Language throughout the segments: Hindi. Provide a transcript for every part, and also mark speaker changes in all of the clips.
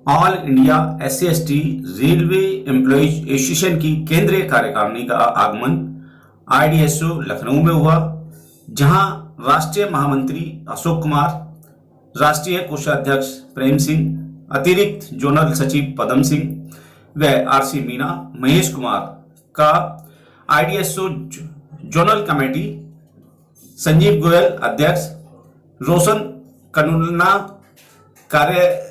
Speaker 1: All India SC/ST railway employees association की केंद्रीय कार्यकारिणी का आगमन IDSO लखनऊ में हुआ, जहां राष्ट्रीय महामंत्री अशोक कुमार, राष्ट्रीय कोषाध्यक्ष प्रेम सिंह, अतिरिक्त जोनल सचिव पदम सिंह व RC मीना, महेश कुमार का IDSO zonal committee, Sanjeev Goyal अध्यक्ष, रोशन कनुलना कार्य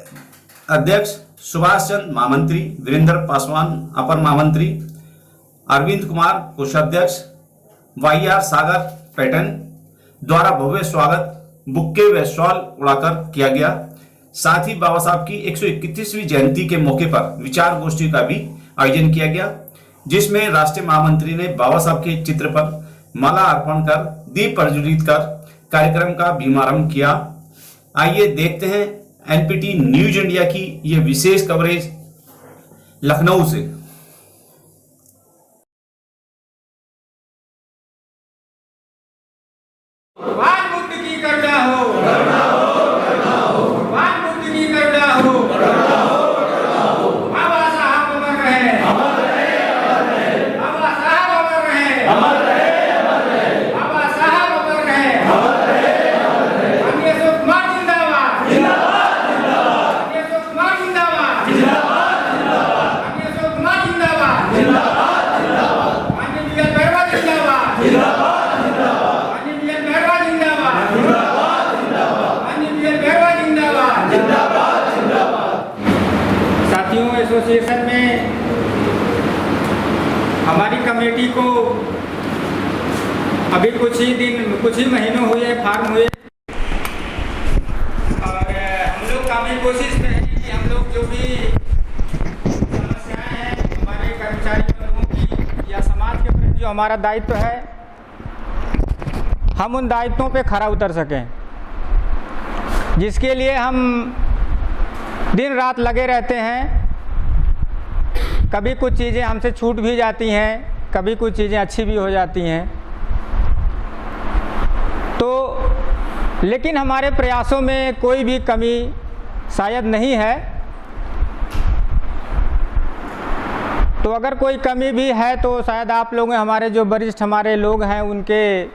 Speaker 1: अध्यक्ष, सुभाष चंद्र महामंत्री, वीरेंद्र पासवान अपर महामंत्री, अरविंद कुमार कोषाध्यक्ष, YR सागर पैटर्न द्वारा भव्य स्वागत बुक्के व शॉल उड़ाकर किया गया। साथ ही बाबा साहब की 131वीं जयंती के मौके पर विचार गोष्ठी का भी आयोजन किया गया, जिसमें राष्ट्रीय महामंत्री ने बाबा साहब के चित्र पर माला अर्पण कर दीप प्रज्वलित कर कार्यक्रम का शुभारंभ किया। आइए देखते हैं NPT न्यूज इंडिया की यह विशेष कवरेज लखनऊ से।
Speaker 2: वाद मुक्त की करना हो, वाद मुक्त की करना हो, बाबा साहब अमर रहे, बाबा साहब अमर रहे, बाबा साहब अमर रहे। अशोक कुमार जिंदाबाद, अशोक कुमार जिंदाबाद, अशोक कुमार जिंदाबाद, माननीय गरबा जिंदाबाद, साथियों, एसोसिएशन में हमारी कमेटी को अभी कुछ ही महीनों हुए फॉर्म हुए, और हम लोग काफ़ी कोशिश में हैं कि हम लोग जो भी समस्याएं हैं हमारे कर्मचारी लोगों की या समाज के प्रति जो हमारा दायित्व है, हम उन दायित्वों पे खरा उतर सकें, जिसके लिए हम दिन रात लगे रहते हैं। कभी कुछ चीज़ें हमसे छूट भी जाती हैं, कभी कुछ चीज़ें अच्छी भी हो जाती हैं, तो लेकिन हमारे प्रयासों में कोई भी कमी शायद नहीं है। तो अगर कोई कमी भी है तो शायद आप लोग, हमारे जो वरिष्ठ हमारे लोग हैं, उनके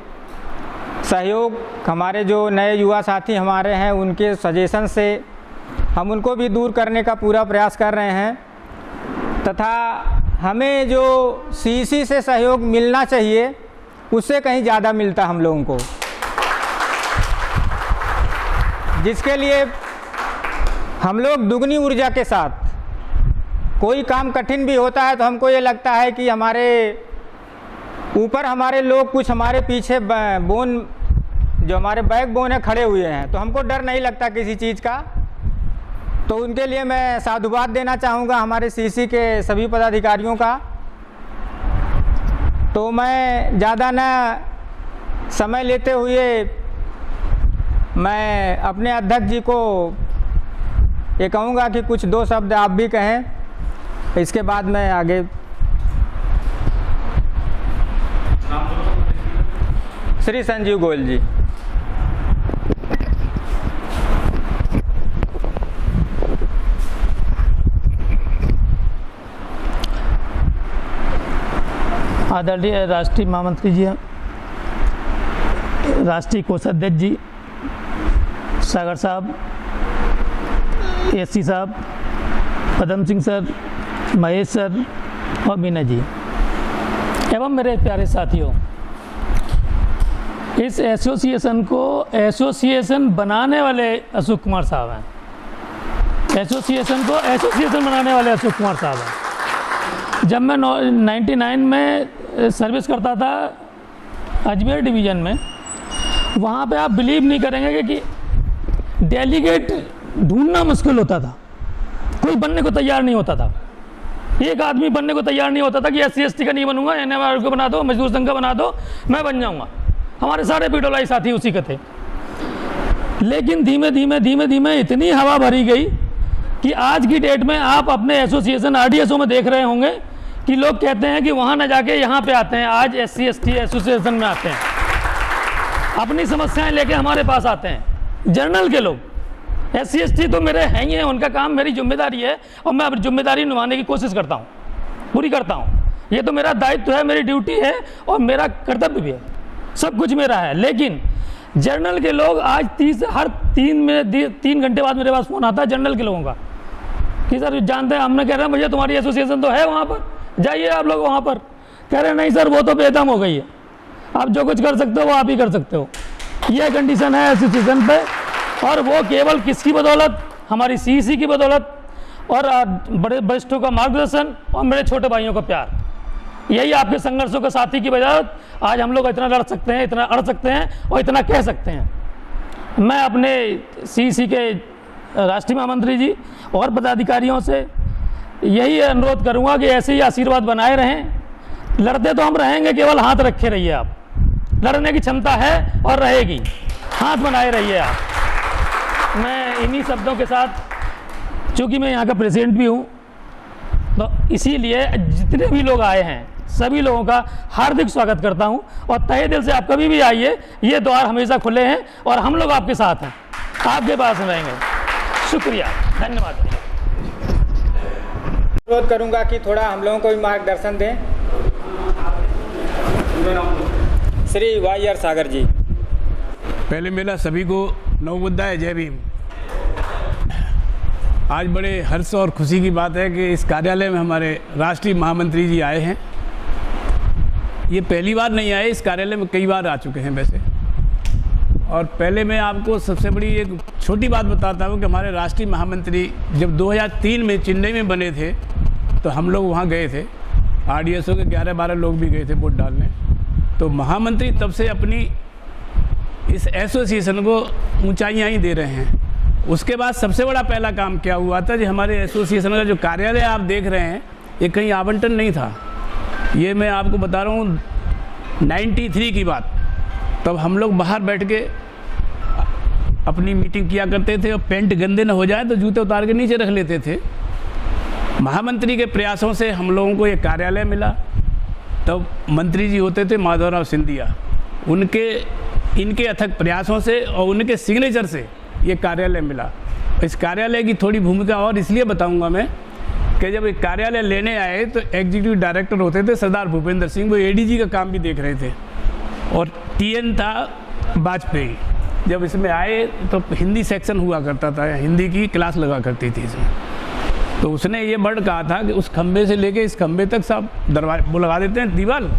Speaker 2: सहयोग, हमारे जो नए युवा साथी हमारे हैं, उनके सजेशन से हम उनको भी दूर करने का पूरा प्रयास कर रहे हैं। तथा हमें जो CEC से सहयोग मिलना चाहिए उससे कहीं ज़्यादा मिलता हम लोगों को, जिसके लिए हम लोग दुगनी ऊर्जा के साथ, कोई काम कठिन भी होता है तो हमको ये लगता है कि हमारे ऊपर हमारे लोग कुछ हमारे पीछे बोन, जो हमारे बैकबोन है, खड़े हुए हैं, तो हमको डर नहीं लगता किसी चीज़ का। तो उनके लिए मैं साधुवाद देना चाहूँगा हमारे CEC के सभी पदाधिकारियों का। तो मैं ज़्यादा न समय लेते हुए मैं अपने अध्यक्ष जी को ये कहूँगा कि कुछ दो शब्द आप भी कहें, इसके बाद मैं आगे। श्री संजीव गोयल जी।
Speaker 3: आदरणीय राष्ट्रीय महामंत्री जी, राष्ट्रीय कोषाध्यक्ष जी, सागर साहब, SC साहब, पदम सिंह सर, महेश सर और मीना जी, एवं मेरे प्यारे साथियों, इस एसोसिएशन को एसोसिएशन बनाने वाले अशोक कुमार साहब हैं। एसोसिएशन को एसोसिएशन बनाने वाले अशोक कुमार साहब हैं। जब मैं 99 में सर्विस करता था अजमेर डिवीज़न में, वहाँ पे आप बिलीव नहीं करेंगे कि डेलीगेट ढूंढना मुश्किल होता था, कोई बनने को तैयार नहीं होता था। एक आदमी बनने को तैयार नहीं होता था कि SC/ST का नहीं बनूंगा, NMR को बना दो, मजदूर संघ का बना दो, मैं बन जाऊँगा। हमारे सारे पिटोलाई साथी उसी के थे। लेकिन धीमे धीमे इतनी हवा भरी गई कि आज की डेट में आप अपने एसोसिएशन RDSO में देख रहे होंगे कि लोग कहते हैं कि वहाँ न जाके यहाँ पे आते हैं, आज SC/ST एसोसिएशन में आते हैं, अपनी समस्याएं लेके हमारे पास आते हैं। जर्नल के लोग SC/ST तो मेरे हैं ही हैं, उनका काम मेरी जिम्मेदारी है और मैं अपनी जिम्मेदारी निभाने की कोशिश करता हूँ, पूरी करता हूँ। ये तो मेरा दायित्व है, मेरी ड्यूटी है और मेरा कर्तव्य भी है, सब कुछ मेरा है। लेकिन जर्नल के लोग आज हर 3 घंटे बाद मेरे पास फ़ोन आता है जर्नल के लोगों का कि सर जानते हैं, हमने कह रहे हैं भैया तुम्हारी एसोसिएशन तो है वहाँ पर, जाइए आप लोग वहाँ पर। कह रहे हैं नहीं सर वो तो बेदम हो गई है, आप जो कुछ कर सकते हो वो आप ही कर सकते हो। ये कंडीशन है एसोसिएशन पे, और वो केवल किसकी बदौलत, हमारी CEC की बदौलत और बड़े वरिष्ठों का मार्गदर्शन और मेरे छोटे भाइयों का प्यार, यही आपके संघर्षों के साथी की वजह आज हम लोग इतना लड़ सकते हैं, इतना अड़ सकते हैं और इतना कह सकते हैं। मैं अपने CEC के राष्ट्रीय महामंत्री जी और पदाधिकारियों से यही अनुरोध करूंगा कि ऐसे ही आशीर्वाद बनाए रहें। लड़ते तो हम रहेंगे, केवल हाथ रखे रहिए आप, लड़ने की क्षमता है और रहेगी, हाथ बनाए रहिए आप। मैं इन्हीं शब्दों के साथ, चूँकि मैं यहाँ का प्रेसिडेंट भी हूँ, तो इसीलिए जितने भी लोग आए हैं सभी लोगों का हार्दिक स्वागत करता हूं और तहे दिल से आप कभी भी आइए, ये द्वार हमेशा खुले हैं और हम लोग आपके साथ हैं, आपके पास रहेंगे। शुक्रिया, धन्यवाद।
Speaker 2: अनुरोध करूंगा कि थोड़ा हम लोगों को भी मार्गदर्शन दें। श्री YR सागर जी।
Speaker 4: पहले मेरा सभी को नवबुद्धाय जय भीम। आज बड़े हर्ष और खुशी की बात है कि इस कार्यालय में हमारे राष्ट्रीय महामंत्री जी आए हैं। ये पहली बार नहीं आए, इस कार्यालय में कई बार आ चुके हैं वैसे। और पहले मैं आपको सबसे बड़ी एक छोटी बात बताता हूँ कि हमारे राष्ट्रीय महामंत्री जब 2003 में चेन्नई में बने थे तो हम लोग वहाँ गए थे, RDSO के 11-12 लोग भी गए थे वोट डालने। तो महामंत्री तब से अपनी इस एसोसिएशन को ऊंचाइयाँ ही दे रहे हैं। उसके बाद सबसे बड़ा पहला काम क्या हुआ था, जो हमारे एसोसिएशन का जो कार्यालय आप देख रहे हैं, ये कहीं आवंटन नहीं था। ये मैं आपको बता रहा हूँ 93 की बात। तब हम लोग बाहर बैठ के अपनी मीटिंग किया करते थे और पेंट गंदे न हो जाए तो जूते उतार के नीचे रख लेते थे। महामंत्री के प्रयासों से हम लोगों को ये कार्यालय मिला। तब मंत्री जी होते थे माधवराव सिंधिया, इनके अथक प्रयासों से और उनके सिग्नेचर से ये कार्यालय मिला। इस कार्यालय की थोड़ी भूमिका और इसलिए बताऊंगा मैं कि जब एक कार्यालय लेने आए तो एग्जीक्यूटिव डायरेक्टर होते थे सरदार भूपेंद्र सिंह, वो ADG का काम भी देख रहे थे, और TN था वाजपेयी। जब इसमें आए तो हिंदी सेक्शन हुआ करता था, हिंदी की क्लास लगा करती थी इसमें। तो उसने ये वर्ड कहा था कि उस खंबे से लेके इस खंबे तक सब दरवाजे वो लगा देते हैं दीवार,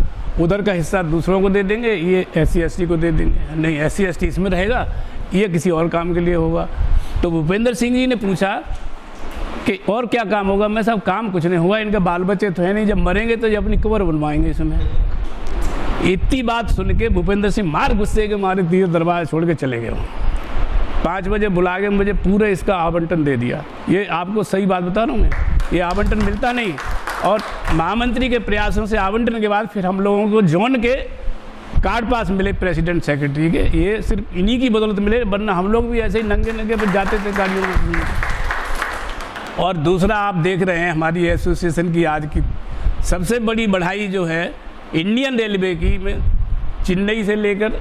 Speaker 4: उधर का हिस्सा दूसरों को दे देंगे, ये SC/ST को दे देंगे, नहीं SC/ST इसमें रहेगा, ये किसी और काम के लिए होगा। तो भूपेंद्र सिंह जी ने पूछा कि और क्या काम होगा। मैं सब काम कुछ नहीं होगा, इनके बाल बच्चे तो है नहीं, जब मरेंगे तो जब अपनी कब्र बनवाएंगे इसमें। इतनी बात सुन के भूपेंद्र सिंह मार गुस्से के मारे धीरे दरबार छोड़ के चले गए। 5 बजे बुला के मुझे पूरे इसका आवंटन दे दिया। ये आपको सही बात बता रहा हूँ मैं, ये आवंटन मिलता नहीं। और महामंत्री के प्रयासों से आवंटन के बाद फिर हम लोगों को जोन के कार्ड पास मिले प्रेसिडेंट सेक्रेटरी के, ये सिर्फ इन्हीं की बदौलत मिले, वरना हम लोग भी ऐसे ही नंगे नंगे पर जाते थे गाड़ियों में। और दूसरा आप देख रहे हैं हमारी एसोसिएशन की आज की सबसे बड़ी बढ़ाई जो है इंडियन रेलवे की, में चेन्नई से लेकर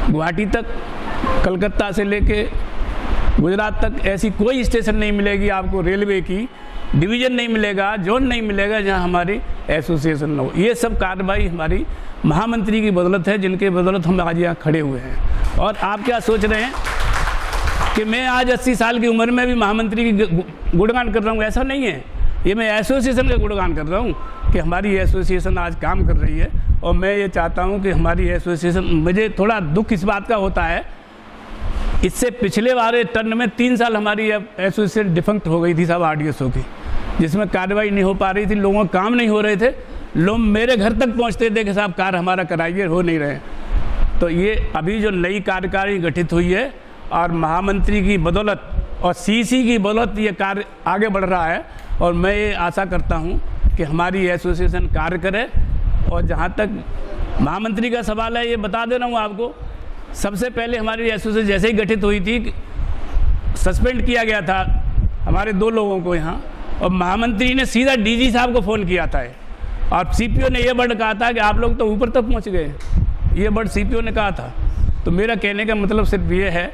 Speaker 4: गुवाहाटी तक, कलकत्ता से लेके गुजरात तक ऐसी कोई स्टेशन नहीं मिलेगी आपको, रेलवे की डिवीज़न नहीं मिलेगा, जोन नहीं मिलेगा जहां हमारी एसोसिएशन न हो। ये सब कार्रवाई हमारी महामंत्री की बदौलत है, जिनके बदौलत हम आज यहाँ खड़े हुए हैं। और आप क्या सोच रहे हैं कि मैं आज 80 साल की उम्र में भी महामंत्री की गुणगान कर रहा हूँ? ऐसा नहीं है, ये मैं एसोसिएशन का गुणगान कर रहा हूँ कि हमारी एसोसिएशन आज काम कर रही है। और मैं ये चाहता हूँ कि हमारी एसोसिएशन, मुझे थोड़ा दुख इस बात का होता है, इससे पिछले वाले टर्न में 3 साल हमारी एसोसिएशन डिफंक्ट हो गई थी साहब RDSO की, जिसमें कार्रवाई नहीं हो पा रही थी, लोगों का काम नहीं हो रहे थे, लोग मेरे घर तक पहुँचते थे कि साहब कार्य हमारा कराइए, हो नहीं रहे। तो ये अभी जो नई कार्यकारिणी गठित हुई है और महामंत्री की बदौलत और CEC की बदौलत ये कार्य आगे बढ़ रहा है। और मैं ये आशा करता हूँ कि हमारी एसोसिएशन कार्य करे। और जहाँ तक महामंत्री का सवाल है, ये बता दे रहा हूँ आपको, सबसे पहले हमारी एसोसिएशन जैसे ही गठित हुई थी, सस्पेंड किया गया था हमारे 2 लोगों को यहाँ, और महामंत्री ने सीधा DG साहब को फ़ोन किया था, और CPO ने यह वर्ड कहा था कि आप लोग तो ऊपर तक पहुँच गए, ये वर्ड CPO ने कहा था। तो मेरा कहने का मतलब सिर्फ ये है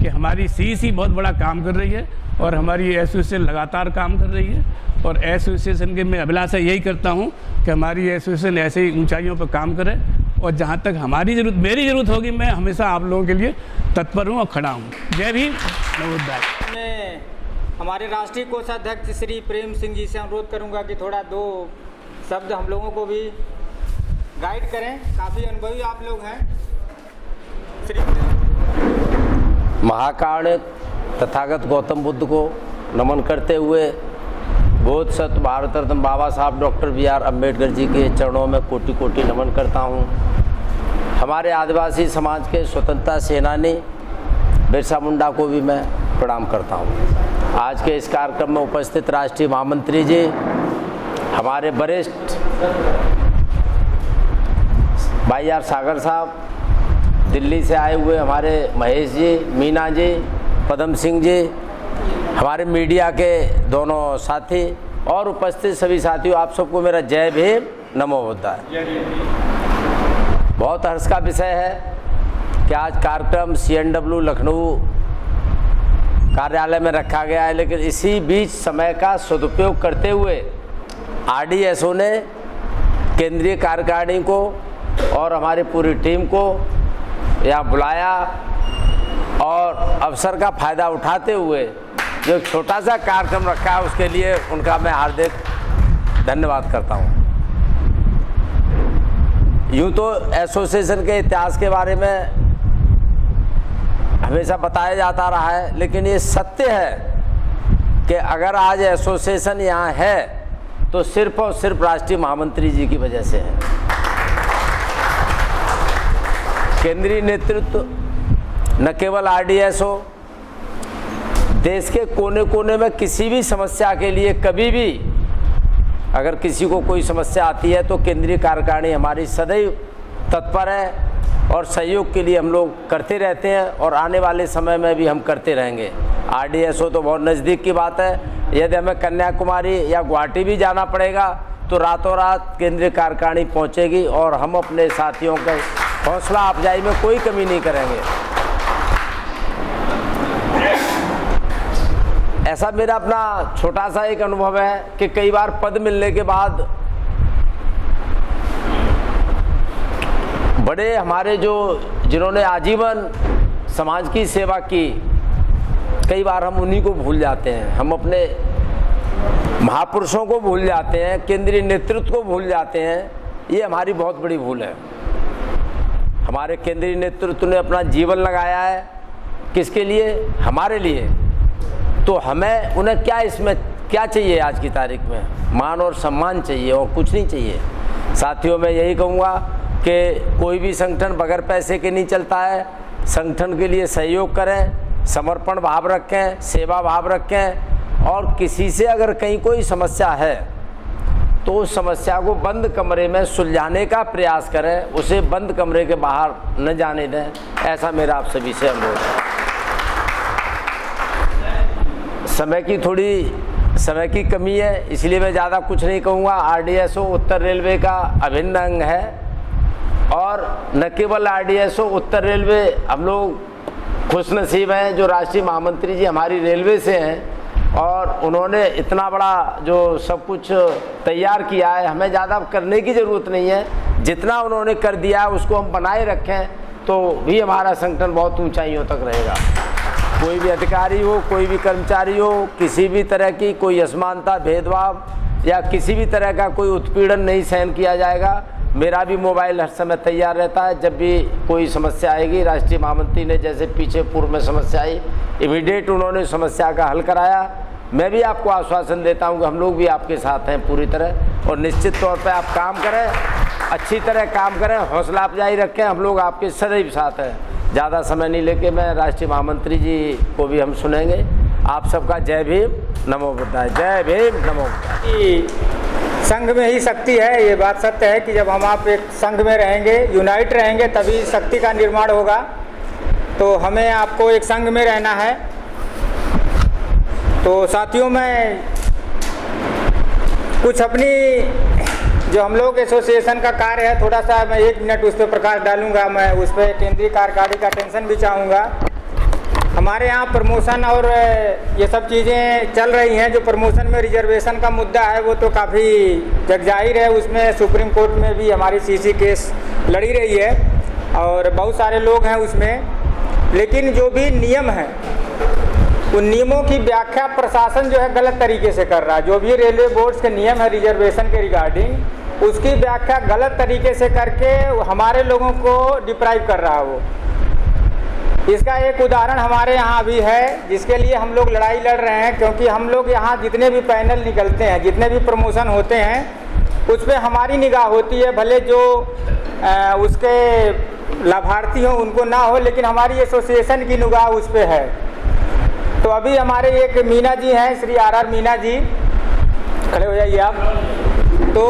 Speaker 4: कि हमारी CEC बहुत बड़ा काम कर रही है और हमारी एसोसिएशन लगातार काम कर रही है, और एसोसिएशन के मैं अभिलाषा यही करता हूँ कि हमारी एसोसिएशन ऐसे ही ऊंचाइयों पर काम करे, और जहाँ तक हमारी ज़रूरत, मेरी ज़रूरत होगी, मैं हमेशा आप लोगों के लिए तत्पर हूँ और खड़ा हूँ। जय भीम, नमोद्धाय।
Speaker 2: मैं हमारे राष्ट्रीय कोषाध्यक्ष श्री प्रेम सिंह जी से अनुरोध करूंगा कि थोड़ा 2 शब्द हम लोगों को भी गाइड करें, काफ़ी अनुभवी आप लोग हैं। श्री
Speaker 5: महाकारुण्य तथागत गौतम बुद्ध को नमन करते हुए बोध सत्य भारत रत्न बाबा साहब डॉक्टर BR अम्बेडकर जी के चरणों में कोटि कोटि नमन करता हूँ। हमारे आदिवासी समाज के स्वतंत्रता सेनानी बिरसा मुंडा को भी मैं प्रणाम करता हूँ। आज के इस कार्यक्रम में उपस्थित राष्ट्रीय महामंत्री जी, हमारे वरिष्ठ भाई आर सागर साहब, दिल्ली से आए हुए हमारे महेश जी, मीना जी, पदम सिंह जी, हमारे मीडिया के दोनों साथी और उपस्थित सभी साथियों, आप सबको मेरा जय भीम, नमो बुद्धाय। बहुत हर्ष का विषय है कि आज कार्यक्रम CNW लखनऊ कार्यालय में रखा गया है, लेकिन इसी बीच समय का सदुपयोग करते हुए RDSO ने केंद्रीय कार्यकारिणी को और हमारी पूरी टीम को यहाँ बुलाया, और अवसर का फ़ायदा उठाते हुए जो एक छोटा सा कार्यक्रम रखा है, उसके लिए उनका मैं हार्दिक धन्यवाद करता हूँ। यूँ तो एसोसिएशन के इतिहास के बारे में हमेशा बताया जाता रहा है, लेकिन ये सत्य है कि अगर आज एसोसिएशन यहाँ है तो सिर्फ और सिर्फ राष्ट्रीय महामंत्री जी की वजह से है। केंद्रीय नेतृत्व न केवल RDSO, देश के कोने कोने में किसी भी समस्या के लिए कभी भी अगर किसी को कोई समस्या आती है तो केंद्रीय कार्यकारिणी हमारी सदैव तत्पर है, और सहयोग के लिए हम लोग करते रहते हैं, और आने वाले समय में भी हम करते रहेंगे। RDSO तो बहुत नज़दीक की बात है, यदि हमें कन्याकुमारी या गुवाहाटी भी जाना पड़ेगा तो रातों रात केंद्रीय कार्यकारिणी पहुंचेगी, और हम अपने साथियों के हौसला अफजाई में कोई कमी नहीं करेंगे। ऐसा मेरा अपना छोटा सा एक अनुभव है कि कई बार पद मिलने के बाद बड़े हमारे जिन्होंने आजीवन समाज की सेवा की, कई बार हम उन्हीं को भूल जाते हैं, हम अपने महापुरुषों को भूल जाते हैं, केंद्रीय नेतृत्व को भूल जाते हैं। ये हमारी बहुत बड़ी भूल है। हमारे केंद्रीय नेतृत्व ने अपना जीवन लगाया है, किसके लिए? हमारे लिए। तो हमें उन्हें इसमें क्या चाहिए? आज की तारीख में मान और सम्मान चाहिए, और कुछ नहीं चाहिए। साथियों, मैं यही कहूँगा कि कोई भी संगठन बगैर पैसे के नहीं चलता है। संगठन के लिए सहयोग करें, समर्पण भाव रखें, सेवा भाव रखें, और किसी से अगर कहीं कोई समस्या है तो उस समस्या को बंद कमरे में सुलझाने का प्रयास करें, उसे बंद कमरे के बाहर न जाने दें। ऐसा मेरा आप सभी से अनुरोध है। समय की कमी है, इसलिए मैं ज़्यादा कुछ नहीं कहूँगा। RDSO उत्तर रेलवे का अभिन्न अंग है, और न केवल RDSO, उत्तर रेलवे, हम लोग खुशनसीब हैं जो राष्ट्रीय महामंत्री जी हमारी रेलवे से हैं, और उन्होंने इतना बड़ा जो सब कुछ तैयार किया है, हमें ज़्यादा करने की ज़रूरत नहीं है। जितना उन्होंने कर दिया है उसको हम बनाए रखें तो भी हमारा संगठन बहुत ऊंचाइयों तक रहेगा। कोई भी अधिकारी हो, कोई भी कर्मचारी हो, किसी भी तरह की कोई असमानता, भेदभाव या किसी भी तरह का कोई उत्पीड़न नहीं सहन किया जाएगा। मेरा भी मोबाइल हर समय तैयार रहता है, जब भी कोई समस्या आएगी। राष्ट्रीय महामंत्री ने जैसे पीछे पूर्व में समस्या आई, इमीडिएट उन्होंने समस्या का हल कराया। मैं भी आपको आश्वासन देता हूं कि हम लोग भी आपके साथ हैं पूरी तरह, और निश्चित तौर पर आप काम करें, अच्छी तरह काम करें, हौसला अफजाई रखें। हम लोग आपके सदैव साथ हैं। ज़्यादा समय नहीं लेके मैं राष्ट्रीय महामंत्री जी को भी हम सुनेंगे। आप सबका जय भीम, नमो बुद्धाय। जय भीम, नमो बुद्धाय।
Speaker 2: संघ में ही शक्ति है, ये बात सत्य है कि जब हम आप एक संघ में रहेंगे, यूनाइट रहेंगे, तभी शक्ति का निर्माण होगा। तो हमें आपको एक संघ में रहना है। तो साथियों, मैं कुछ अपनी जो हम लोग एसोसिएशन का कार्य है, थोड़ा सा मैं 1 मिनट उस पर प्रकाश डालूंगा। मैं उस पर केंद्रीय कार्यकारिणी का टेंशन भी चाहूँगा। हमारे यहाँ प्रमोशन और ये सब चीज़ें चल रही हैं। जो प्रमोशन में रिजर्वेशन का मुद्दा है वो तो काफ़ी जगजाहिर है, उसमें सुप्रीम कोर्ट में भी हमारी सीसी केस लड़ी रही है और बहुत सारे लोग हैं उसमें। लेकिन जो भी नियम है उन नियमों की व्याख्या प्रशासन जो है गलत तरीके से कर रहा है। जो भी रेलवे बोर्ड्स के नियम है रिजर्वेशन के रिगार्डिंग, उसकी व्याख्या गलत तरीके से करके हमारे लोगों को डिप्राइव कर रहा है वो। इसका एक उदाहरण हमारे यहाँ भी है जिसके लिए हम लोग लड़ाई लड़ रहे हैं, क्योंकि हम लोग यहाँ जितने भी पैनल निकलते हैं, जितने भी प्रमोशन होते हैं, उस पर हमारी निगाह होती है। भले जो उसके लाभार्थी हों उनको ना हो, लेकिन हमारी एसोसिएशन की निगाह उस पर है। तो अभी हमारे एक मीना जी हैं, श्री आर मीना जी, खड़े हो जाइए आप। तो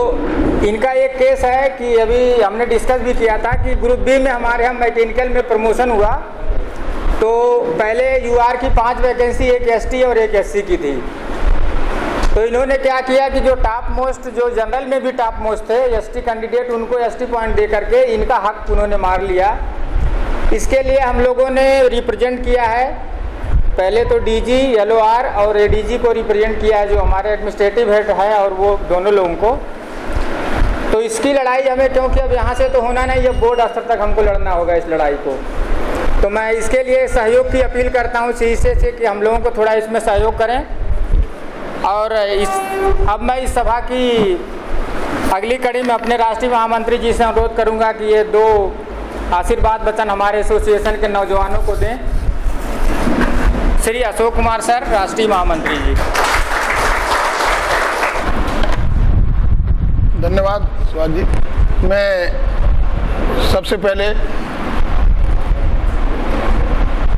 Speaker 2: इनका एक केस है कि अभी हमने डिस्कस भी किया था कि ग्रुप बी में हमारे यहाँ मैकेनिकल में प्रमोशन हुआ। तो पहले यूआर की 5 वैकेंसी, एक एसटी और एक एससी की थी। तो इन्होंने क्या किया कि जो टॉप मोस्ट, जो जनरल में भी टॉप मोस्ट थे एसटी कैंडिडेट, उनको एसटी पॉइंट दे करके इनका हक उन्होंने मार लिया। इसके लिए हम लोगों ने रिप्रेजेंट किया है, पहले तो डीजी, एलओआर और एडीजी को रिप्रेजेंट किया है, जो हमारे एडमिनिस्ट्रेटिव हेड है, और वो दोनों लोगों को। तो इसकी लड़ाई हमें, क्योंकि अब यहाँ से तो होना नहीं, ये बोर्ड स्तर तक हमको लड़ना होगा इस लड़ाई को। तो मैं इसके लिए सहयोग की अपील करता हूँ शीशे से कि हम लोगों को थोड़ा इसमें सहयोग करें। और अब मैं इस सभा की अगली कड़ी में अपने राष्ट्रीय महामंत्री जी से अनुरोध करूँगा कि ये 2 आशीर्वाद वचन हमारे एसोसिएशन के नौजवानों को दें। श्री अशोक कुमार सर, राष्ट्रीय महामंत्री जी।
Speaker 6: धन्यवाद स्वाद जी। मैं सबसे पहले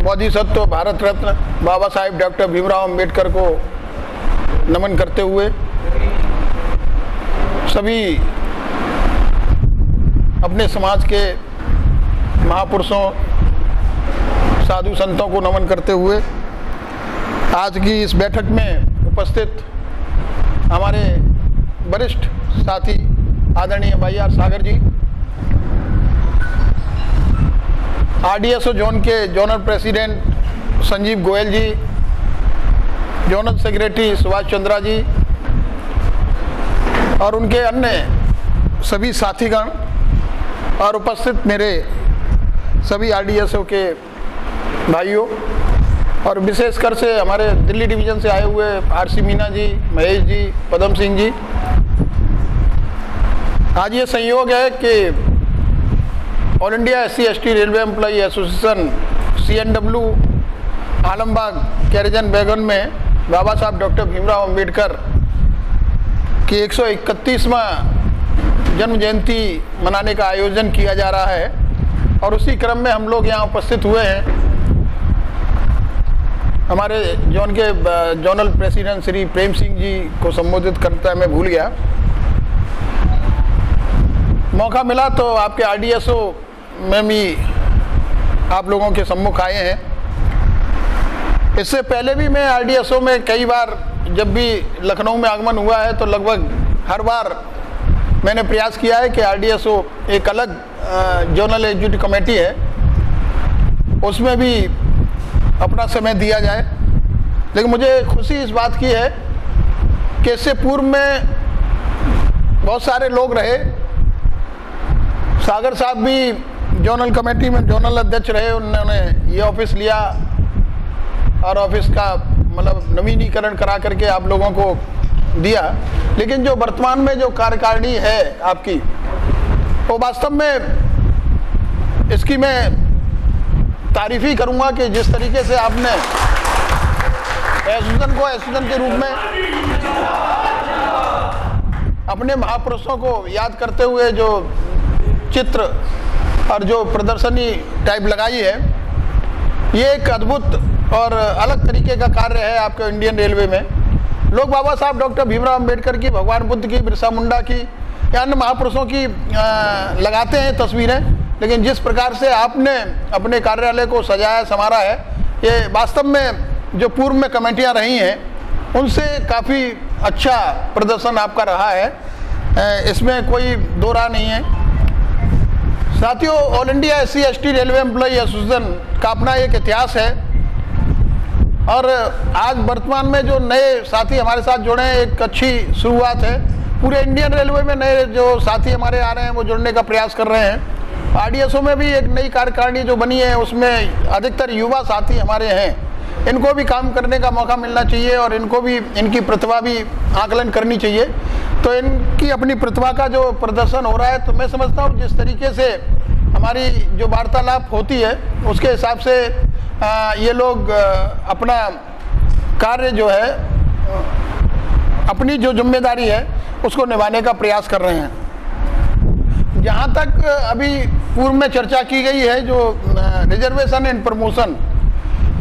Speaker 6: बोधिसत्व भारत रत्न बाबा साहेब डॉक्टर भीमराव अंबेडकर को नमन करते हुए सभी अपने समाज के महापुरुषों, साधु संतों को नमन करते हुए आज की इस बैठक में उपस्थित हमारे वरिष्ठ साथी आदरणीय भाई R Sagar ji, RDSO zone के zonal president Sanjeev Goyal ji, zonal secretary Subhash Chandra ji और उनके अन्य सभी साथीगण और उपस्थित मेरे सभी आरडीएसओ के भाइयों, और विशेषकर से हमारे दिल्ली डिवीज़न से आए हुए आरसी मीना जी, महेश जी, पदम सिंह जी। आज ये संयोग है कि all India SC/ST railway employee association CNW Alambagh carriage and wagon में बाबा साहब डॉक्टर भीमराव अंबेडकर की 131वां जन्म जयंती मनाने का आयोजन किया जा रहा है, और उसी क्रम में हम लोग यहाँ उपस्थित हुए हैं। हमारे जोन के जोनल प्रेसिडेंट श्री प्रेम सिंह जी को संबोधित करता मैं भूल गया। मौका मिला तो आपके आरडीएसओ में भी आप लोगों के सम्मुख आए हैं। इससे पहले भी मैं आरडीएसओ में कई बार जब भी लखनऊ में आगमन हुआ है तो लगभग हर बार मैंने प्रयास किया है कि आरडीएसओ एक अलग जोनल एग्जीक्यूटिव कमेटी है उसमें भी अपना समय दिया जाए। लेकिन मुझे खुशी इस बात की है कि इससे पूर्व में बहुत सारे लोग रहे। सागर साहब भी जोनल कमेटी में जोनल अध्यक्ष रहे, उन्होंने ये ऑफिस लिया और ऑफिस का मतलब नवीनीकरण करा करके आप लोगों को दिया। लेकिन जो वर्तमान में जो कार्यकारिणी है आपकी, वो वास्तव में इसकी मैं तारीफ ही करूँगा कि जिस तरीके से आपने एसोसिएशन को एसोसिएशन के रूप में अपने महापुरुषों को याद करते हुए जो चित्र और जो प्रदर्शनी टाइप लगाई है, ये एक अद्भुत और अलग तरीके का कार्य है आपके इंडियन रेलवे में। लोग बाबा साहब डॉक्टर भीमराव अंबेडकर की, भगवान बुद्ध की, बिरसा मुंडा की या अन्य महापुरुषों की लगाते हैं तस्वीरें, लेकिन जिस प्रकार से आपने अपने कार्यालय को सजाया संवारा है, ये वास्तव में जो पूर्व में कमेटियां रही हैं उनसे काफ़ी अच्छा प्रदर्शन आपका रहा है, इसमें कोई दो राह नहीं है। साथियों, all India SC/ST railway employee association का अपना एक इतिहास है और आज वर्तमान में जो नए साथी हमारे साथ जुड़े हैं, एक अच्छी शुरुआत है। पूरे इंडियन रेलवे में नए जो साथी हमारे आ रहे हैं वो जुड़ने का प्रयास कर रहे हैं। आरडीएसओ में भी एक नई कार्यकारिणी जो बनी है उसमें अधिकतर युवा साथी हमारे हैं। इनको भी काम करने का मौका मिलना चाहिए और इनको भी इनकी प्रतिभा भी आकलन करनी चाहिए। तो इनकी अपनी प्रतिभा का जो प्रदर्शन हो रहा है, तो मैं समझता हूँ जिस तरीके से हमारी जो वार्तालाप होती है उसके हिसाब से ये लोग अपना कार्य जो है, अपनी जो जिम्मेदारी है उसको निभाने का प्रयास कर रहे हैं। जहाँ तक अभी पूर्व में चर्चा की गई है जो रिजर्वेशन एंड प्रमोशन,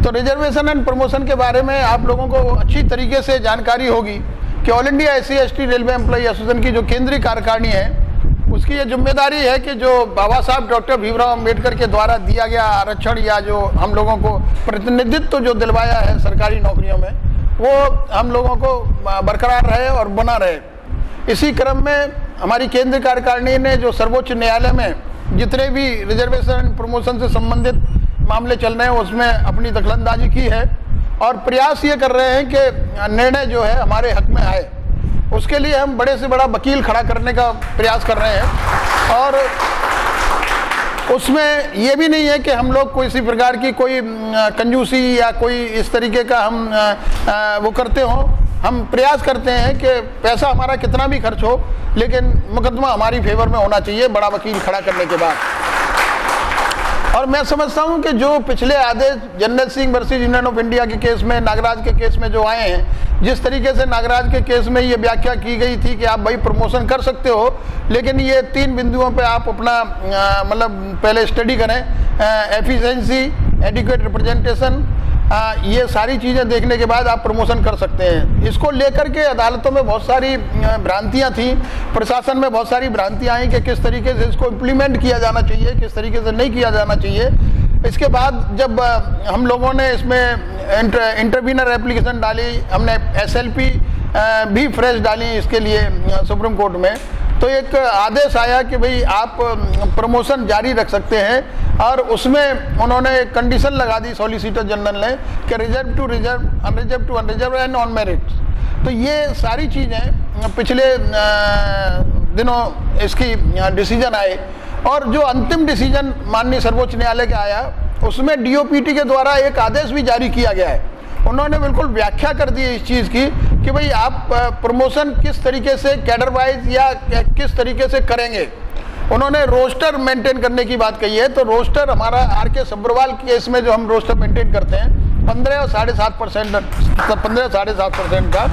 Speaker 6: तो रिजर्वेशन एंड प्रमोशन के बारे में आप लोगों को अच्छी तरीके से जानकारी होगी कि all India SC/ST railway employ association की जो केंद्रीय कार्यकारिणी है उसकी ये जिम्मेदारी है कि जो बाबा साहब डॉक्टर भीमराव अम्बेडकर के द्वारा दिया गया आरक्षण या जो हम लोगों को प्रतिनिधित्व जो दिलवाया है सरकारी नौकरियों में, वो हम लोगों को बरकरार रहे और बना रहे। इसी क्रम में हमारी केंद्रीय कार्यकारिणी ने जो सर्वोच्च न्यायालय में जितने भी रिजर्वेशन प्रमोशन से संबंधित मामले चल रहे हैं उसमें अपनी दखलंदाजी की है और प्रयास ये कर रहे हैं कि निर्णय जो है हमारे हक में आए। उसके लिए हम बड़े से बड़ा वकील खड़ा करने का प्रयास कर रहे हैं और उसमें ये भी नहीं है कि हम लोग कोई इसी प्रकार की कोई कंजूसी या कोई इस तरीके का हम वो करते हों। हम प्रयास करते हैं कि पैसा हमारा कितना भी खर्च हो लेकिन मुकदमा हमारी फेवर में होना चाहिए बड़ा वकील खड़ा करने के बाद। और मैं समझता हूं कि जो पिछले आदेश Jarnail Singh versus union of India के केस में, नागराज के केस में जो आए हैं, जिस तरीके से नागराज के केस में ये व्याख्या की गई थी कि आप भाई प्रमोशन कर सकते हो लेकिन ये 3 बिंदुओं पे आप अपना मतलब पहले स्टडी करें, एफिशिएंसी, एडिक्वेट रिप्रेजेंटेशन, ये सारी चीज़ें देखने के बाद आप प्रमोशन कर सकते हैं। इसको लेकर के अदालतों में बहुत सारी भ्रांतियां थी, प्रशासन में बहुत सारी भ्रांतियां आई कि किस तरीके से इसको इम्प्लीमेंट किया जाना चाहिए, किस तरीके से नहीं किया जाना चाहिए। इसके बाद जब हम लोगों ने इसमें इंटरवीनर एप्लीकेशन डाली, हमने SLP भी फ्रेश डाली इसके लिए सुप्रीम कोर्ट में, तो एक आदेश आया कि भाई आप प्रमोशन जारी रख सकते हैं और उसमें उन्होंने एक कंडीशन लगा दी सॉलिसिटर जनरल ने कि reserve to reserve, unreserve to unreserve and on merit. तो ये सारी चीज़ें पिछले दिनों इसकी डिसीजन आए और जो अंतिम डिसीजन माननीय सर्वोच्च न्यायालय का आया उसमें DOPT के द्वारा एक आदेश भी जारी किया गया है। उन्होंने बिल्कुल व्याख्या कर दी इस चीज़ की कि भाई आप प्रमोशन किस तरीके से कैडर वाइज या किस तरीके से करेंगे। उन्होंने रोस्टर मेंटेन करने की बात कही है। तो रोस्टर हमारा RK सब्रवाल केस में जो हम रोस्टर मेंटेन करते हैं 15 और 7.5% का,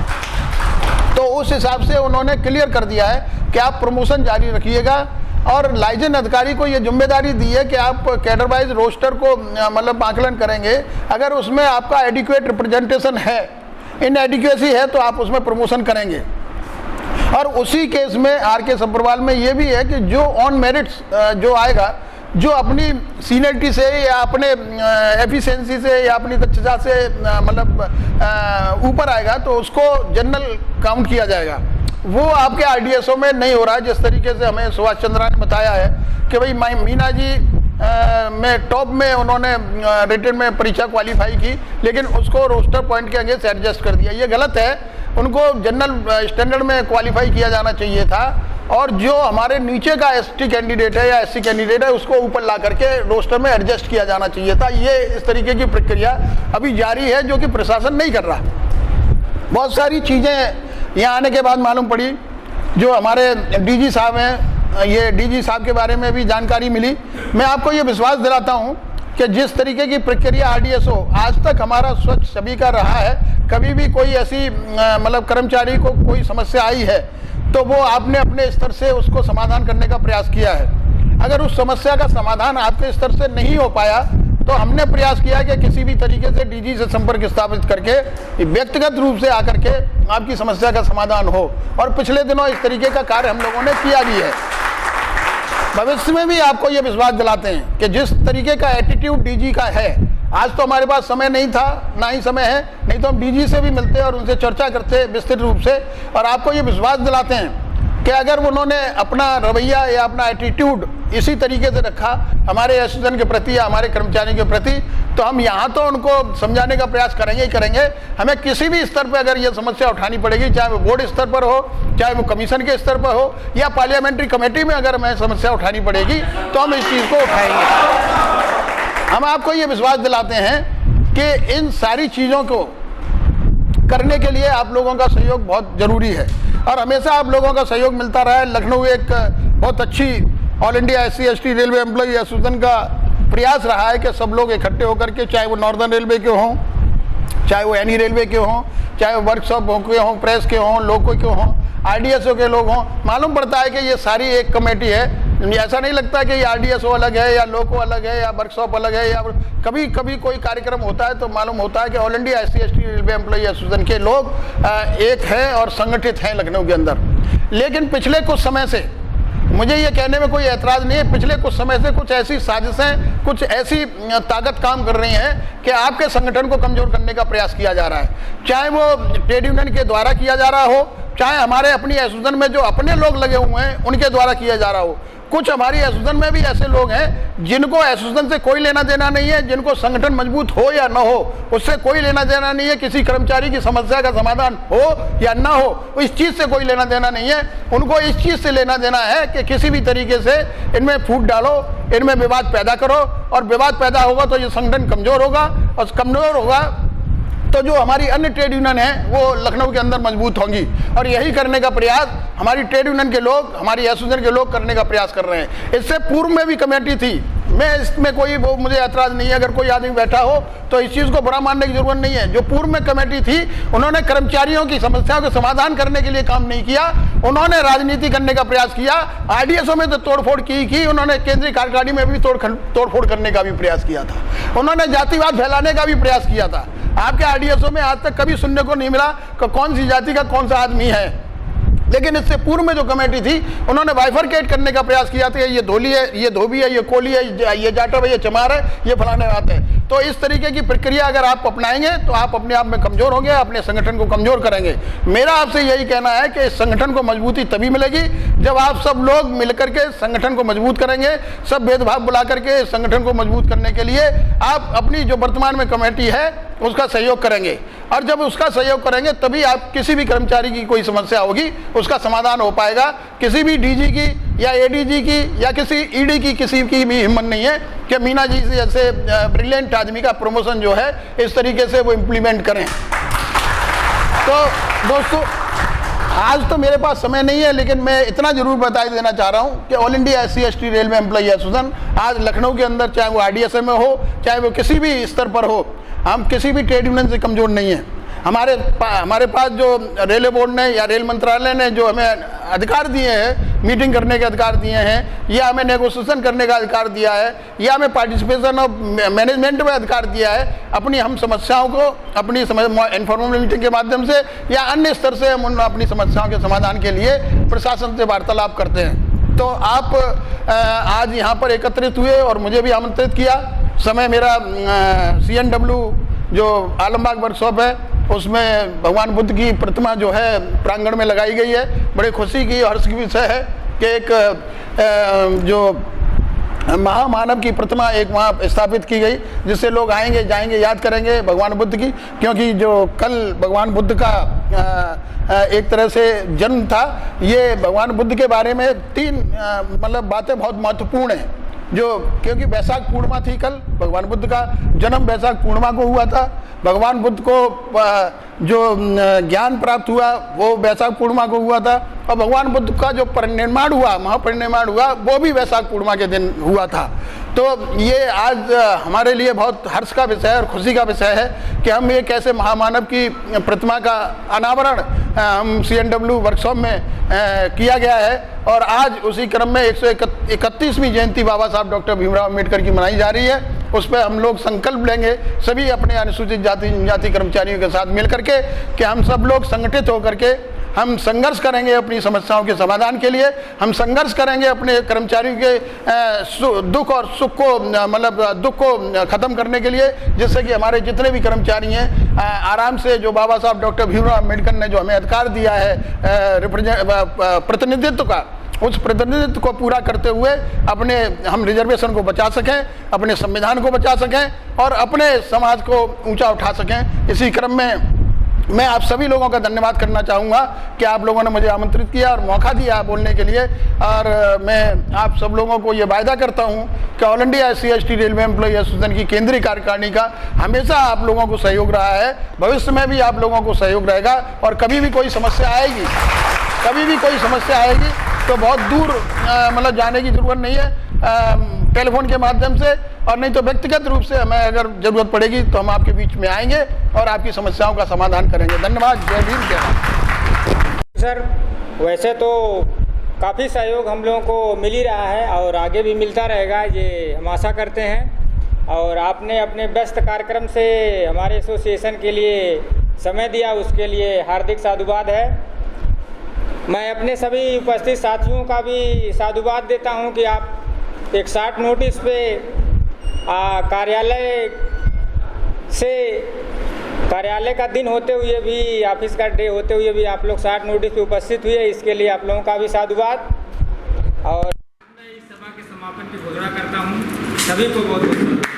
Speaker 6: तो उस हिसाब से उन्होंने क्लियर कर दिया है कि आप प्रमोशन जारी रखिएगा और लाइसेंस अधिकारी को ये जिम्मेदारी दी है कि आप कैडर वाइज रोस्टर को मतलब आकलन करेंगे। अगर उसमें आपका एडिक्वेट रिप्रेजेंटेशन है, इनएडिक्वेसी है, तो आप उसमें प्रमोशन करेंगे। और उसी केस में RK सब्रवाल में ये भी है कि जो ऑन मेरिट्स जो आएगा, जो अपनी सीनियरिटी से या अपने एफिशिएंसी से या अपनी दक्षता से मतलब ऊपर आएगा तो उसको जनरल काउंट किया जाएगा। वो आपके RDSO में नहीं हो रहा है। जिस तरीके से हमें सुभाष चंद्रा ने बताया है कि भाई मीना जी में टॉप में उन्होंने रिटन में परीक्षा क्वालिफाई की लेकिन उसको रोस्टर पॉइंट के अगेंस्ट एडजस्ट कर दिया। ये गलत है, उनको जनरल स्टैंडर्ड में क्वालिफाई किया जाना चाहिए था और जो हमारे नीचे का ST कैंडिडेट है या SC कैंडिडेट है उसको ऊपर ला करके रोस्टर में एडजस्ट किया जाना चाहिए था। ये इस तरीके की प्रक्रिया अभी जारी है जो कि प्रशासन नहीं कर रहा। बहुत सारी चीज़ें यहाँ आने के बाद मालूम पड़ी। जो हमारे DG साहब हैं, ये DG साहब के बारे में भी जानकारी मिली। मैं आपको ये विश्वास दिलाता हूँ कि जिस तरीके की प्रक्रिया RDSO आज तक हमारा स्वच्छ सभी का रहा है, कभी भी कोई ऐसी मतलब कर्मचारी को कोई समस्या आई है तो वो आपने अपने स्तर से उसको समाधान करने का प्रयास किया है। अगर उस समस्या का समाधान आपके स्तर से नहीं हो पाया तो हमने प्रयास किया कि किसी भी तरीके से DG से संपर्क स्थापित करके व्यक्तिगत रूप से आकर के आपकी समस्या का समाधान हो। और पिछले दिनों इस तरीके का कार्य हम लोगों ने किया भी है। भविष्य में भी आपको ये विश्वास दिलाते हैं कि जिस तरीके का एटीट्यूड DG का है, आज तो हमारे पास समय नहीं था, ना ही समय है, नहीं तो हम DG से भी मिलते और उनसे चर्चा करते विस्तृत रूप से। और आपको ये विश्वास दिलाते हैं कि अगर उन्होंने अपना रवैया या अपना एटीट्यूड इसी तरीके से रखा हमारे एसोसिएशन के प्रति या हमारे कर्मचारियों के प्रति, तो हम यहाँ तो उनको समझाने का प्रयास करेंगे ही करेंगे। हमें किसी भी स्तर पर अगर ये समस्या उठानी पड़ेगी, चाहे वो बोर्ड स्तर पर हो, चाहे वो कमीशन के स्तर पर हो, या पार्लियामेंट्री कमेटी में अगर हमें समस्या उठानी पड़ेगी तो हम इस चीज़ को उठाएंगे। हम आपको ये विश्वास दिलाते हैं कि इन सारी चीज़ों को करने के लिए आप लोगों का सहयोग बहुत जरूरी है और हमेशा आप लोगों का सहयोग मिलता रहा है। लखनऊ एक बहुत अच्छी all India SC/ST railway employee association का प्रयास रहा है कि सब लोग इकट्ठे होकर के, चाहे वो नॉर्दर्न रेलवे के हों, चाहे वो एनी रेलवे के हों, चाहे वो वर्कशॉप के हों, प्रेस के हों, लोको के हों, RDSO के लोग हों, मालूम पड़ता है कि ये सारी एक कमेटी है। ऐसा नहीं लगता कि ये RDSO अलग है या लोको अलग है या वर्कशॉप अलग है, या कभी कभी कोई कार्यक्रम होता है तो मालूम होता है कि all India SC/ST railway employee association के लोग एक हैं और संगठित हैं लखनऊ के अंदर। लेकिन पिछले कुछ समय से, मुझे ये कहने में कोई ऐतराज़ नहीं है, पिछले कुछ समय से कुछ ऐसी साजिशें, कुछ ऐसी ताकत काम कर रही हैं कि आपके संगठन को कमज़ोर करने का प्रयास किया जा रहा है। चाहे वो ट्रेड यूनियन के द्वारा किया जा रहा हो, चाहे हमारे अपनी एसोसिएशन में जो अपने लोग लगे हुए हैं उनके द्वारा किया जा रहा हो। कुछ हमारी एसोसिएशन में भी ऐसे लोग हैं जिनको एसोसिएशन से कोई लेना देना नहीं है, जिनको संगठन मजबूत हो या ना हो उससे कोई लेना देना नहीं है, किसी कर्मचारी की समस्या का समाधान हो या ना हो इस चीज़ से कोई लेना देना नहीं है। उनको इस चीज़ से लेना देना है कि किसी भी तरीके से इनमें फूट डालो, इनमें विवाद पैदा करो, और विवाद पैदा होगा तो ये संगठन कमज़ोर होगा, और कमज़ोर होगा तो जो हमारी अन्य ट्रेड यूनियन है वो लखनऊ के अंदर मजबूत होंगी। और यही करने का प्रयास हमारी ट्रेड यूनियन के लोग, हमारी एसोसिएशन के लोग करने का प्रयास कर रहे हैं। इससे पूर्व में भी कमेटी थी, मैं इसमें कोई वो मुझे ऐतराज़ नहीं है अगर कोई आदमी बैठा हो तो इस चीज़ को बुरा मानने की जरूरत नहीं है। जो पूर्व में कमेटी थी उन्होंने कर्मचारियों की समस्याओं का समाधान करने के लिए काम नहीं किया, उन्होंने राजनीति करने का प्रयास किया। RDSO में तो तोड़फोड़ की उन्होंने, केंद्रीय कार्यकारिणी में भी तोड़फोड़ करने का भी प्रयास किया था, उन्होंने जातिवाद फैलाने का भी प्रयास किया था। आपके RDSO में आज तक कभी सुनने को नहीं मिला कि कौन सी जाति का कौन सा आदमी है। लेकिन इससे पूर्व में जो कमेटी थी उन्होंने बाइफरकेट करने का प्रयास किया था, ये धोली है, ये धोबी है, ये कोली है, ये जाटव है, ये चमार है, ये फलाने बात है। तो इस तरीके की प्रक्रिया अगर आप अपनाएंगे तो आप अपने आप में कमज़ोर होंगे, अपने संगठन को कमज़ोर करेंगे। मेरा आपसे यही कहना है कि इस संगठन को मजबूती तभी मिलेगी जब आप सब लोग मिलकर के संगठन को मजबूत करेंगे। सब भेदभाव बुला करके इस संगठन को मजबूत करने के लिए आप अपनी जो वर्तमान में कमेटी है उसका सहयोग करेंगे, और जब उसका सहयोग करेंगे तभी आप किसी भी कर्मचारी की कोई समस्या होगी उसका समाधान हो पाएगा। किसी भी DG की या ADG की या किसी ED की किसी की भी हिम्मत नहीं है कि मीना जी से जैसे ब्रिलियंट आदमी का प्रमोशन जो है इस तरीके से वो इम्प्लीमेंट करें। तो दोस्तों, आज तो मेरे पास समय नहीं है, लेकिन मैं इतना जरूर बता देना चाह रहा हूँ कि all India SC/ST railway employee association आज लखनऊ के अंदर, चाहे वो RDSO में हो, चाहे वो किसी भी स्तर पर हो, हम किसी भी ट्रेड यूनियन से कमज़ोर नहीं है। हमारे पास जो रेलवे बोर्ड ने या रेल मंत्रालय ने जो हमें अधिकार दिए हैं, मीटिंग करने के अधिकार दिए हैं, या हमें नेगोशिएशन करने का अधिकार दिया है, या हमें पार्टिसिपेशन ऑफ मैनेजमेंट में अधिकार दिया है, अपनी हम समस्याओं को अपनी इन्फॉर्मल मीटिंग के माध्यम से या अन्य स्तर से हम अपनी समस्याओं के समाधान के लिए प्रशासन से वार्तालाप करते हैं। तो आप आज यहाँ पर एकत्रित हुए और मुझे भी आमंत्रित किया। समय मेरा CNW जो आलमबाग वर्कशॉप है उसमें भगवान बुद्ध की प्रतिमा जो है प्रांगण में लगाई गई है। बड़े खुशी की, हर्ष की विषय है कि एक जो महामानव की प्रतिमा एक वहाँ स्थापित की गई, जिससे लोग आएंगे जाएंगे याद करेंगे भगवान बुद्ध की, क्योंकि जो कल भगवान बुद्ध का एक तरह से जन्म था। ये भगवान बुद्ध के बारे में 3 मतलब बातें बहुत महत्वपूर्ण हैं, जो क्योंकि वैशाख पूर्णिमा थी कल, भगवान बुद्ध का जन्म वैशाख पूर्णिमा को हुआ था। भगवान बुद्ध को जो ज्ञान प्राप्त हुआ वो वैशाख पूर्णिमा को हुआ था, और भगवान बुद्ध का जो परिनिर्वाण हुआ, महापरिनिर्वाण हुआ, वो भी वैशाख पूर्णिमा के दिन हुआ था। तो ये आज हमारे लिए बहुत हर्ष का विषय और खुशी का विषय है कि हम एक ऐसे महामानव की प्रतिमा का अनावरण हम CNW वर्कशॉप में किया गया है, और आज उसी क्रम में 131वीं जयंती बाबा साहब डॉक्टर भीमराव अम्बेडकर की मनाई जा रही है। उस पर हम लोग संकल्प लेंगे सभी अपने अनुसूचित जाति जनजाति कर्मचारियों के साथ मिल करके कि हम सब लोग संगठित होकर के हम संघर्ष करेंगे अपनी समस्याओं के समाधान के लिए, हम संघर्ष करेंगे अपने कर्मचारियों के दुख और सुख को मतलब दुख को ख़त्म करने के लिए, जिससे कि हमारे जितने भी कर्मचारी हैं आराम से, जो बाबा साहब डॉक्टर भीमराव अम्बेडकर ने जो हमें अधिकार दिया है प्रतिनिधित्व का, उस प्रतिनिधित्व को पूरा करते हुए अपने हम रिजर्वेशन को बचा सकें, अपने संविधान को बचा सकें और अपने समाज को ऊंचा उठा सकें। इसी क्रम में मैं आप सभी लोगों का धन्यवाद करना चाहूँगा कि आप लोगों ने मुझे आमंत्रित किया और मौका दिया बोलने के लिए। और मैं आप सब लोगों को ये वायदा करता हूँ कि all India SC/ST railway employee association की केंद्रीय कार्यकारिणी का हमेशा आप लोगों को सहयोग रहा है, भविष्य में भी आप लोगों को सहयोग रहेगा। और कभी भी कोई समस्या आएगी, कभी भी कोई समस्या आएगी तो बहुत दूर मतलब जाने की ज़रूरत नहीं है, टेलीफोन के माध्यम से और नहीं तो व्यक्तिगत रूप से हमें अगर ज़रूरत पड़ेगी तो हम आपके बीच में आएंगे और आपकी समस्याओं का समाधान करेंगे। धन्यवाद। जय भीम, जय भारत।
Speaker 2: सर, वैसे तो काफ़ी सहयोग हम लोगों को मिल ही रहा है और आगे भी मिलता रहेगा, ये हम आशा करते हैं। और आपने अपने व्यस्त कार्यक्रम से हमारे एसोसिएशन के लिए समय दिया, उसके लिए हार्दिक साधुवाद है। मैं अपने सभी उपस्थित साथियों का भी साधुवाद देता हूं कि आप एक शॉर्ट नोटिस पे कार्यालय का दिन होते हुए भी, ऑफिस का डे होते हुए भी आप लोग शॉर्ट नोटिस पे उपस्थित हुए, इसके लिए आप लोगों का भी साधुवाद। और मैं इस सभा के समापन की घोषणा करता हूं। सभी को बहुत बहुत